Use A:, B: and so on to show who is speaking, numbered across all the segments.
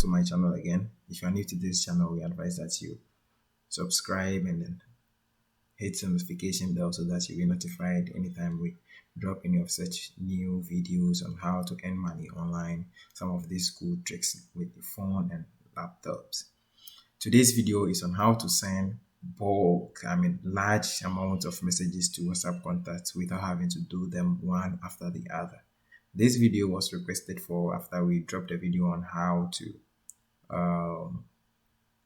A: to my channel again. If you are new to this channel, we advise that you subscribe and then hit the notification bell so that you'll be notified anytime we drop any of such new videos on how to earn money online, some of these cool tricks with your phone and laptops. Today's video is on how to send large amounts of messages to WhatsApp contacts without having to do them one after the other. This video was requested for after we dropped a video on how to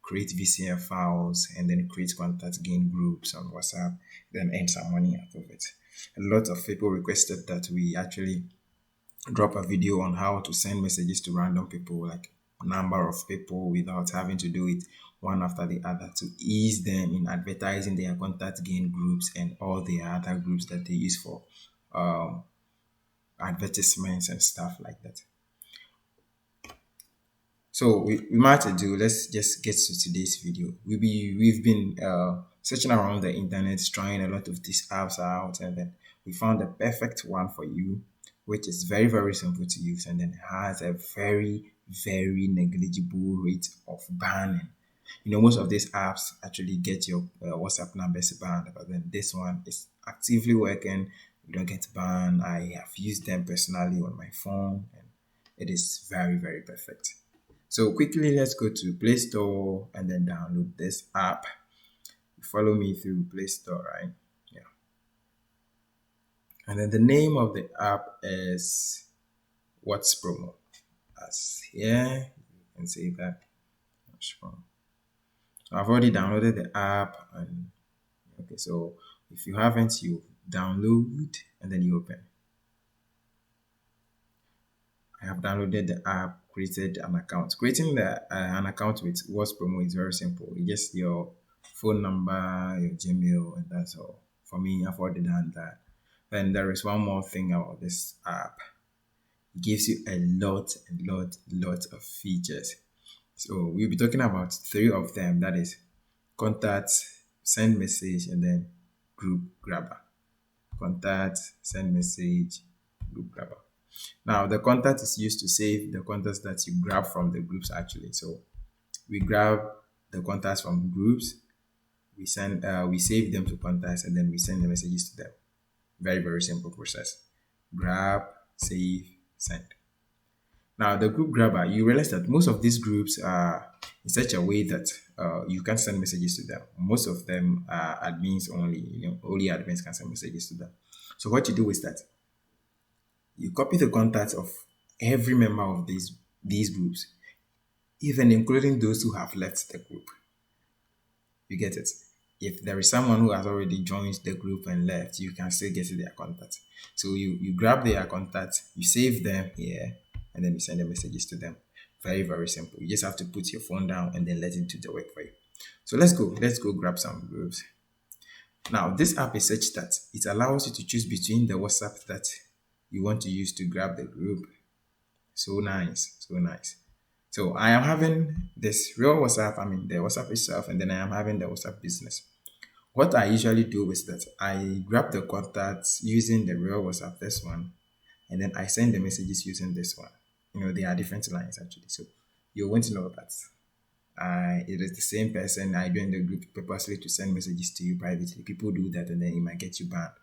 A: create VCF files and then create contact gain groups on WhatsApp, then earn some money out of it. A lot of people requested that we actually drop a video on how to send messages to random people, like a number of people, without having to do it one after the other, to ease them in advertising their contact gain groups and all the other groups that they use for advertisements and stuff like that. So we might do. Let's just get to today's video. We've been searching around the internet, trying a lot of these apps out, and then we found the perfect one for you, which is very simple to use, and then has a very negligible rate of banning. Most of these apps actually get your WhatsApp numbers banned, but then this one is actively working. You don't get banned. I have used them personally on my phone, and it is very perfect. So quickly, let's go to Play Store and then download this app. Follow me through Play Store, right? Yeah. And then the name of the app is What's Promo. As here, you can see that. So I've already downloaded the app, and okay, so if you haven't, you download and then you open. I have downloaded the app, created an account. Creating an account with What's Promo is very simple. It's just your phone number, your Gmail, and that's all. For me, I've already done that. Then there is one more thing about this app. It gives you a lot of features. So we'll be talking about 3 of them. That is contact, send message, and then group grabber. Contact, send message, group grabber. Now, the contact is used to save the contacts that you grab from the groups actually. So we grab the contacts from groups, we save them to contacts, and then we send the messages to them. Very simple process. Grab, save, send. Now, the group grabber, you realize that most of these groups are in such a way that you can send messages to them. Most of them are admins only. Only admins can send messages to them. So what you do is that you copy the contacts of every member of these groups, even including those who have left the group. You get it? If there is someone who has already joined the group and left, you can still get their contacts. So you grab their contacts, you save them here, and then you send the messages to them. Very simple. You just have to put your phone down and then let it do the work for you. So let's go grab some groups. Now, this app is such that it allows you to choose between the WhatsApp that you want to use to grab the group. So nice. So I am having this real WhatsApp, the WhatsApp itself, and then I am having the WhatsApp business. What I usually do is that I grab the contacts using the real WhatsApp, this one, and then I send the messages using this one. They are different lines actually. So you want to know that it is the same person. I joined the group purposely to send messages to you privately. People do that and then it might get you banned.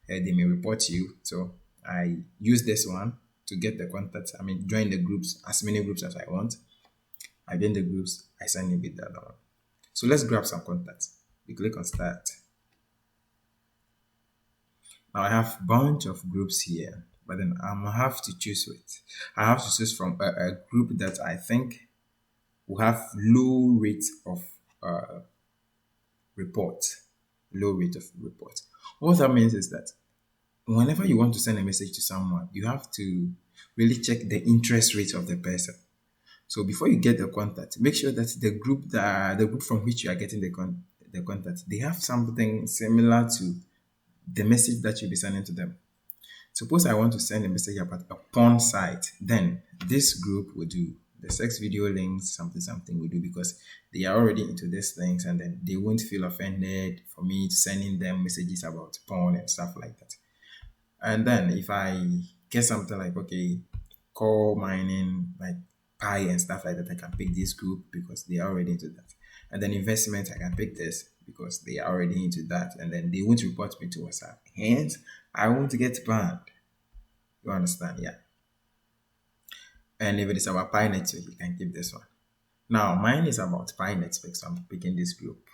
A: They may report you. So I use this one to get the contacts. Join the groups, as many groups as I want. I join the groups, I send it with the other one. So let's grab some contacts. You click on start. Now I have a bunch of groups here, but then I have to choose from a group that I think will have low rate of report. Low rate of report. What that means is that whenever you want to send a message to someone, you have to really check the interest rate of the person. So before you get the contact, make sure that the group from which you are getting the contact, they have something similar to the message that you'll be sending to them. Suppose I want to send a message about a porn site, then this group will do the sex video links, something we do, because they are already into these things, and then they won't feel offended for me sending them messages about porn and stuff like that. And then if I get something like, okay, call mining, like pie and stuff like that, I can pick this group because they are already into that. And then investment, I can pick this because they are already into that. And then they won't report me to WhatsApp. Hence, I won't get banned. You understand? Yeah. And if it is about Pi Network, you can keep this one. Now, mine is about Pi Network, so I'm picking this group.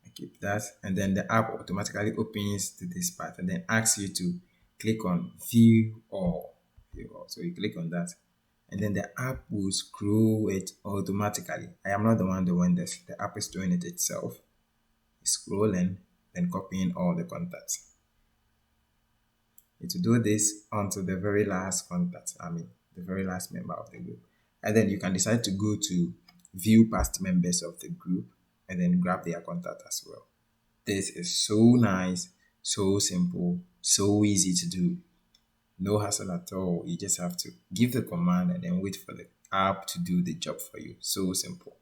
A: I keep that. And then the app automatically opens to this part and then asks you to click on View All. View All. So you click on that. And then the app will scroll it automatically. I am not the one doing this. The app is doing it itself. It's scrolling, then copying all the contacts. It will do this until the very last contact, the very last member of the group. And then you can decide to go to view past members of the group and then grab their contact as well. This is so nice, so simple, so easy to do. No hassle at all. You just have to give the command and then wait for the app to do the job for you. So simple.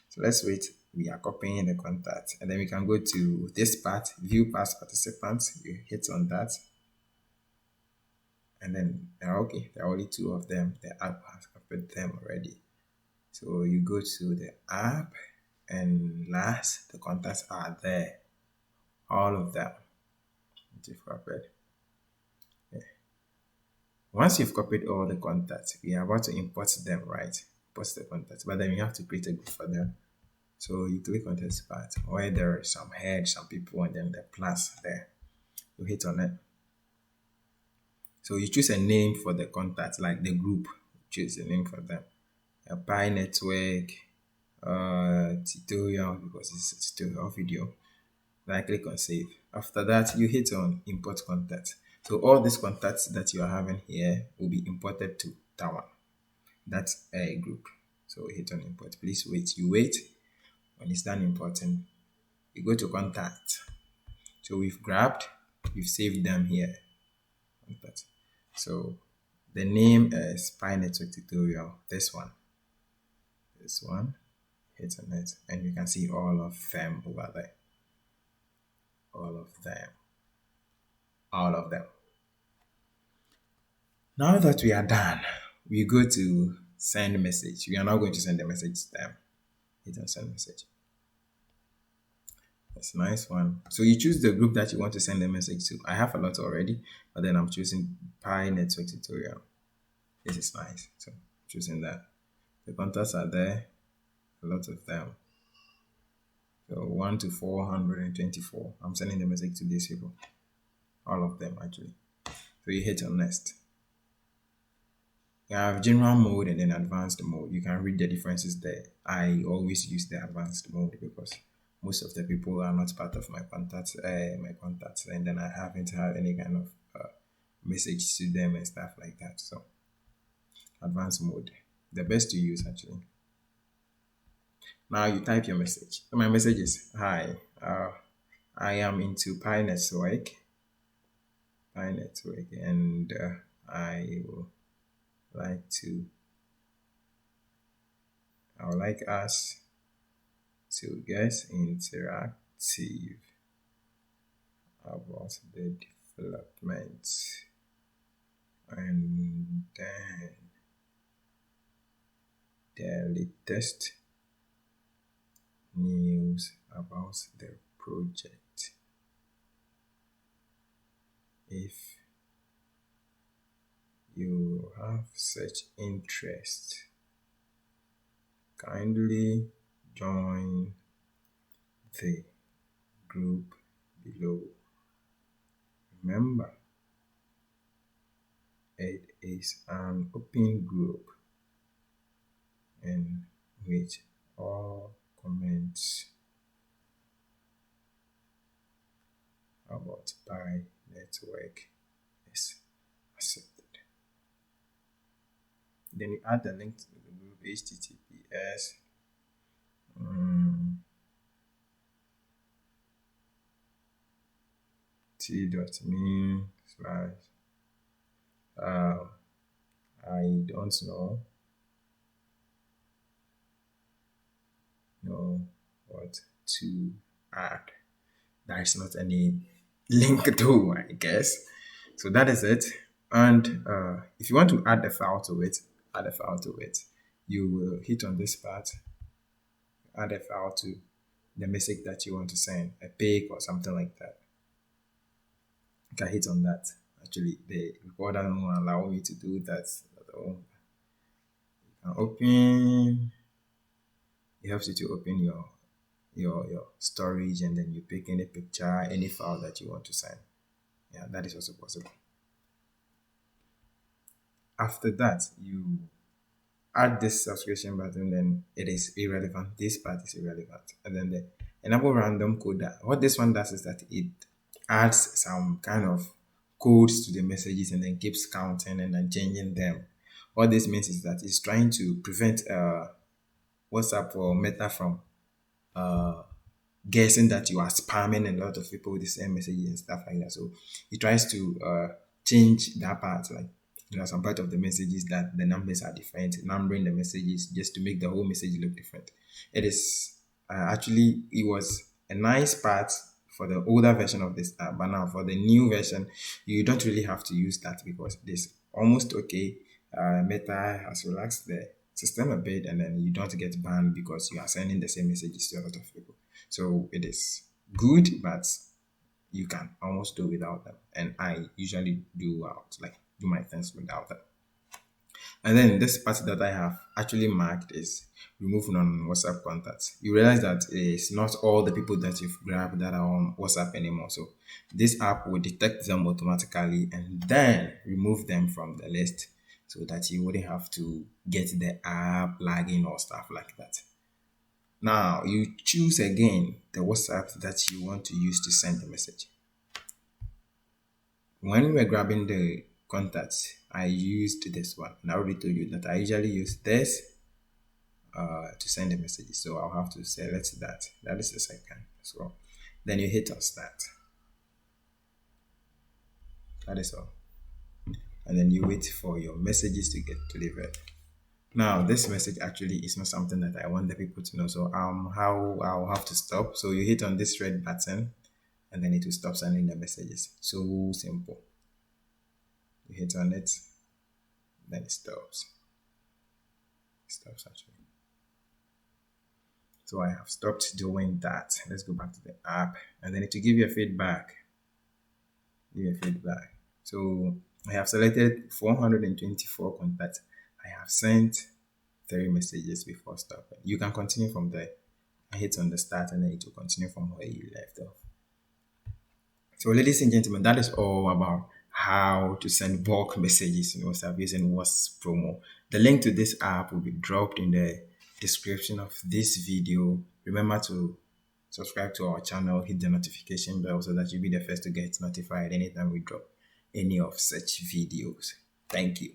A: So let's wait. We are copying the contact and then we can go to this part, view past participants. You hit on that. And then okay, there are only two of them. The app has copied them already. So you go to the app and last, the contacts are there. All of them. You've copied. Yeah. Once you've copied all the contacts, we are about to import them, right? Import the contacts, but then you have to create a group for them. So you click on this part where there is some head, some people, and then the plus there. You hit on it. So you choose a name for the contact, like the group. Choose a name for them. A Pi Network, tutorial, because it's a tutorial video. Then I click on save. After that, you hit on import contact. So all these contacts that you are having here will be imported to that one. That's a group. So hit on import. Please wait. You wait. When it's done importing, you go to contact. So we've grabbed, we've saved them here. Contact. So the name is Pi Network tutorial. This one. Hit on it, and you can see all of them over there. All of them. Now that we are done, we go to send message. We are now going to send a message to them. Hit on send message. That's a nice one. So you choose the group that you want to send a message to. I have a lot already, but then I'm choosing Pi Network tutorial. This is nice. So I'm choosing that. The contacts are there, a lot of them. So 1 to 424. I'm sending the message to these people. All of them actually. So you hit on next. You have general mode and then advanced mode. You can read the differences there. I always use the advanced mode because most of the people are not part of my contacts, and then I haven't had any kind of message to them and stuff like that. So advanced mode, the best to use actually. Now you type your message. So my message is, hi, I am into Pi Network, and I would like us to get interactive about the development, and then the latest news about the project. If you have such interest, kindly join the group below. Remember, it is an open group in which all comments about Pi Network is accepted. Then you add the link to the group, https t.me/ I don't know what to add. There is not any link to, I guess. So that is it. And if you want to add a file to it, add a file to it. You will hit on this part, add a file to the message that you want to send, a pic or something like that. You can hit on that. Actually, the recorder won't allow me to do that. So, open. It helps you to open your storage, and then you pick any picture, any file that you want to send. Yeah, that is also possible. After that, you add this subscription button, then it is irrelevant. This part is irrelevant. And then the enable random coder. What this one does is that it adds some kind of codes to the messages and then keeps counting and then changing them. What this means is that it's trying to prevent WhatsApp or Meta from guessing that you are spamming a lot of people with the same messages and stuff like that. So he tries to change that part, like some part of the messages that the numbers are different, numbering the messages just to make the whole message look different. It is actually it was a nice part for the older version of this app, but now for the new version, you don't really have to use that because it is almost okay. Meta has relaxed the system a bit, and then you don't get banned because you are sending the same messages to a lot of people. So it is good, but you can almost do without them. And I usually do my things without them. And then this part that I have actually marked is remove non-WhatsApp contacts. You realize that it's not all the people that you've grabbed that are on WhatsApp anymore. So this app will detect them automatically and then remove them from the list so that you wouldn't have to get the app lagging or stuff like that. Now you choose again the WhatsApp that you want to use to send the message. When we're grabbing the contacts, I used this one. And I already told you that I usually use this to send the messages. So I'll have to select that. That is the second as well. Then you hit on start. That is all. And then you wait for your messages to get delivered. Now, this message actually is not something that I want the people to know. So how I'll have to stop. So you hit on this red button and then it will stop sending the messages. So simple. You hit on it, then it stops. It stops actually. So I have stopped doing that. Let's go back to the app and then it will give you a feedback. Give you a feedback. So I have selected 424 contacts. I have sent 3 messages before stopping. You can continue from there. I hit on the start and then it will continue from where you left off. So ladies and gentlemen, that is all about how to send bulk messages in WhatsApp using WhatsApp Promo. The link to this app will be dropped in the description of this video. Remember to subscribe to our channel, hit the notification bell so that you'll be the first to get notified anytime we drop any of such videos. Thank you.